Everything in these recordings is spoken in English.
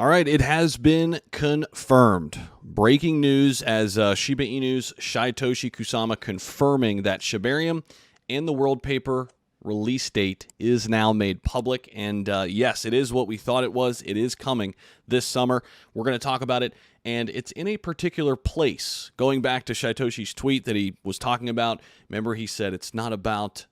All right, it has been confirmed. Breaking news as Shiba Inu's Shytoshi Kusama confirming that Shibarium and the world paper release date is now made public. And yes, it is what we thought it was. It is coming this summer. We're going to talk about it, and it's in a particular place. Going back to Shytoshi's tweet that he was talking about, remember he said it's not about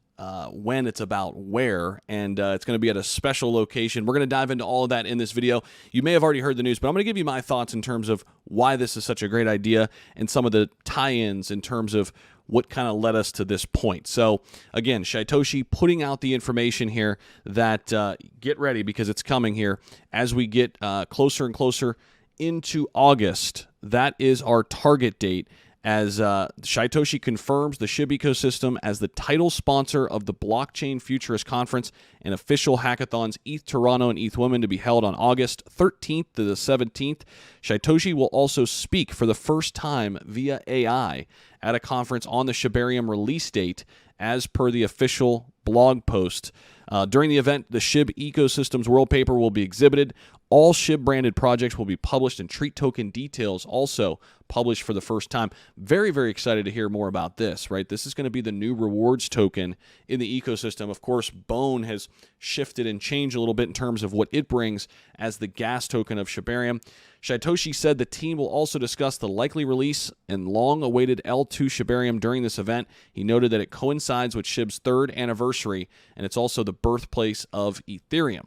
when, it's about where, and it's going to be at a special location. We're going to dive into all of that in this video. You may have already heard the news, but I'm going to give you my thoughts in terms of why this is such a great idea and some of the tie-ins in terms of what kind of led us to this point. So again, Shytoshi putting out the information here that get ready because it's coming here as we get closer and closer into August. That is our target date, as Shytoshi confirms the Shib ecosystem as the title sponsor of the Blockchain Futurist Conference and official hackathons ETH Toronto and ETH Women to be held on August 13th to the 17th. Shytoshi will also speak for the first time via AI at a conference on the Shibarium release date as per the official blog post. During the event, the Shib ecosystem's world paper will be exhibited. All Shib-branded projects will be published, and treat token details also published for the first time. Very, very excited to hear more about this, right? This is going to be the new rewards token in the ecosystem. Of course, Bone has shifted and changed a little bit in terms of what it brings as the gas token of Shibarium. Shytoshi said the team will also discuss the likely release and long-awaited L2 Shibarium during this event. He noted that it coincides with Shib's 3rd anniversary, and it's also the birthplace of Ethereum.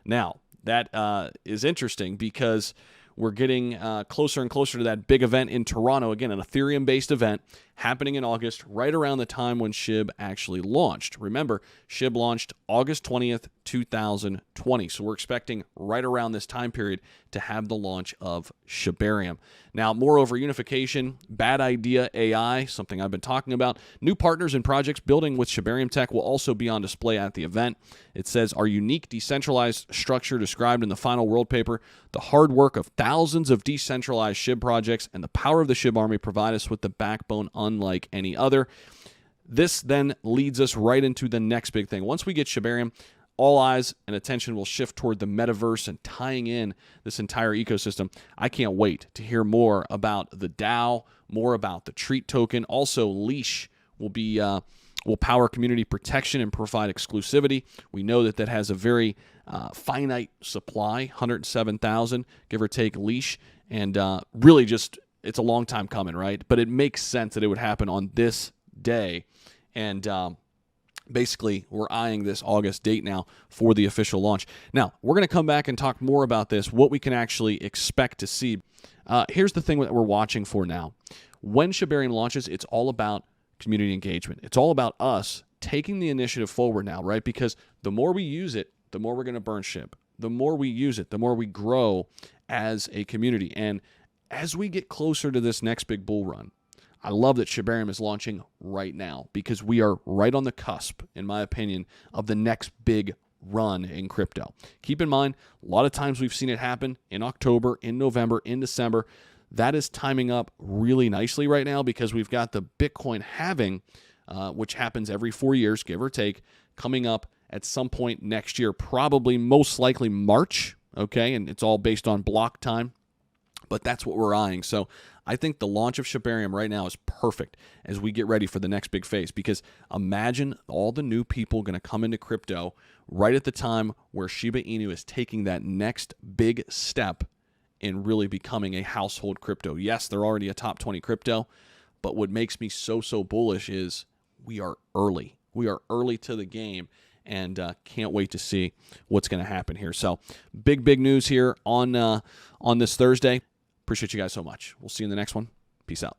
Now, that is interesting because we're getting closer and closer to that big event in Toronto. Again, an Ethereum-based event happening in August, right around the time when Shib actually launched. Remember, Shib launched August 20th, 2020. So we're expecting right around this time period to have the launch of Shibarium. Now, moreover, unification, bad idea AI, something I've been talking about. New partners and projects building with Shibarium tech will also be on display at the event. It says, our unique decentralized structure described in the final world paper, the hard work of thousands of decentralized Shib projects, and the power of the Shib army provide us with the backbone unlike any other. This then leads us right into the next big thing. Once we get Shibarium, all eyes and attention will shift toward the metaverse and tying in this entire ecosystem. I can't wait to hear more about the DAO, more about the treat token. Also, Leash will power community protection and provide exclusivity. We know that has a very finite supply, 107,000, give or take, Leash, and really just it's a long time coming, right? But it makes sense that it would happen on this day, and basically, we're eyeing this August date now for the official launch. Now, we're going to come back and talk more about this, what we can actually expect to see. Here's the thing that we're watching for now. When Shibarium launches, it's all about community engagement. It's all about us taking the initiative forward now, right? Because the more we use it, the more we're going to burn Shib. The more we use it, the more we grow as a community. And as we get closer to this next big bull run, I love that Shibarium is launching right now because we are right on the cusp, in my opinion, of the next big run in crypto. Keep in mind, a lot of times we've seen it happen in October, in November, in December. That is timing up really nicely right now because we've got the Bitcoin halving, which happens every 4 years, give or take, coming up at some point next year, probably most likely March, okay? And it's all based on block time. But that's what we're eyeing. So I think the launch of Shibarium right now is perfect as we get ready for the next big phase, because imagine all the new people going to come into crypto right at the time where Shiba Inu is taking that next big step in really becoming a household crypto. Yes, they're already a top 20 crypto, but what makes me so bullish is we are early. We are early to the game, and can't wait to see what's going to happen here. So big news here on this Thursday. Appreciate you guys so much. We'll see you in the next one. Peace out.